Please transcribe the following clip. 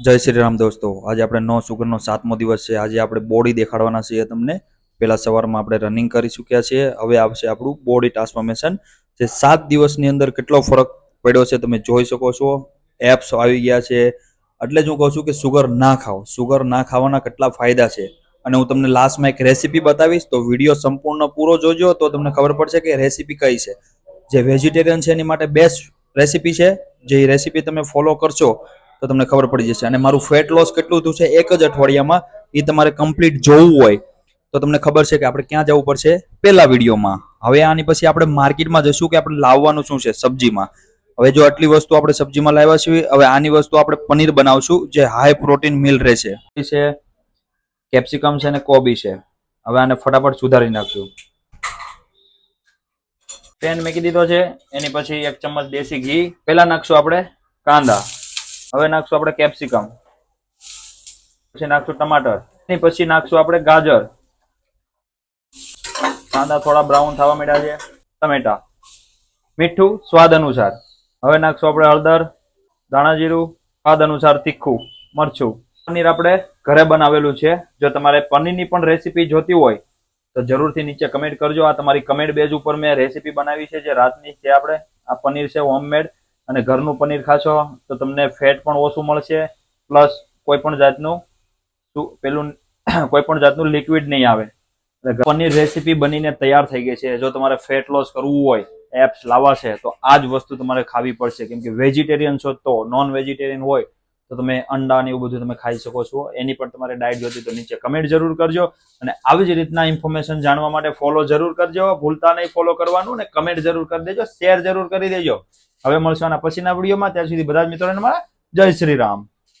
જય શ્રી રામ દોસ્તો, આજે આપણે નો સુગરનો 7મો દિવસ છે। આજે આપણે બોડી દેખાડવાના છીએ તમને। પહેલા સવારમાં આપણે રનિંગ કરી ચૂક્યા છીએ, હવે આવશે આપણું બોડી ટ્રાન્સફોર્મેશન। જે 7 દિવસની અંદર કેટલો ફરક પડ્યો છે તમે જોઈ શકો છો। એપ્સ આવી ગયા છે, એટલે જ હું કહું છું કે સુગર ના ખાઓ। સુગર ના ખાવાના કેટલા ફાયદા છે અને હું તમને લાસ્ટમાં એક રેસીપી બતાવીશ, તો વિડીયો સંપૂર્ણ પૂરો જોજો તો તમને ખબર પડશે કે રેસીપી કઈ છે। જે વેજીટેરિયન છે એની માટે બેસ્ટ રેસીપી છે। જે રેસીપી તમે ફોલો કરશો તો તમને ખબર પડી જશે। અને મારું ફેટ લોસ કેટલું થયું છે એક જ અઠવાડિયામાં, એ તમારે કમ્પ્લીટ જોવું હોય તો તમને ખબર છે કે આપણે ક્યાં જવું પડશે, પહેલા વિડીયોમાં। હવે આની પછી આપણે માર્કેટમાં જશું કે આપણે લાવવાનું શું છે સબ્જીમાં। હવે જો આટલી વસ્તુ આપણે સબ્જીમાં લાવ્યા છીએ, હવે આની વસ્તુ આપણે પનીર બનાવશું જે હાઈ પ્રોટીન મીલ રહેશે। છે કેપ્સિકમ છે અને કોબી છે। હવે આને ફટાફટ સુધારી નાખશું। પેન મૂકી દીધો છે, એની પછી 1 ચમચ દેશી ઘી। પહેલા નાખશું આપણે કાંદા, હવે નાખશું આપણે કેપ્સિકમ, પછી નાખશું ટમાટર, એની પછી નાખશું આપણે ગાજર। કાંદા થોડા બ્રાઉન થવા માંડ્યા છે, ટમેટા, મીઠું સ્વાદ અનુસાર। હવે નાખશું આપણે હળદર, ધાણા જીરું, સ્વાદ અનુસાર તીખું મરચું। પનીર આપણે ઘરે બનાવેલું છે। જો તમારે પનીરની પણ રેસીપી જોતી હોય તો જરૂરથી નીચે કમેન્ટ કરજો। આ તમારી કમેન્ટ બેઝ ઉપર મેં રેસીપી બનાવી છે જે રાતની છે। આપણે આ પનીર છે હોમમેડ, અને ઘરનું પનીર ખાશો તો તમને ફેટ પણ ઓછું મળશે, પ્લસ કોઈ પણ જાતનું કોઈ પણ જાતનું લિક્વિડ નહીં આવે। પનીર રેસીપી બનીને તૈયાર થઈ ગઈ છે। જો તમારે ફેટ લોસ કરવું હોય, એપ્સ લાવવા છે, તો આ જ વસ્તુ તમારે ખાવી પડશે। કેમ કે વેજીટેરિયન છો તો, નોન વેજીટેરિયન હોય તો તમે અંડા ને એવું બધું તમે ખાઈ શકો છો। એની પણ તમારે ડાયટ જોતી તો નીચે કમેન્ટ જરૂર કરજો। અને આવી જ રીતના ઇન્ફોર્મેશન જાણવા માટે ફોલો જરૂર કરજો, ભૂલતા નહીં ફોલો કરવાનું, અને કમેન્ટ જરૂર કરી દેજો, શેર જરૂર કરી દેજો। હવે મળશું આના પછીના વિડીયોમાં, ત્યાં સુધી બધા જ મિત્રોને મારા જય શ્રી રામ।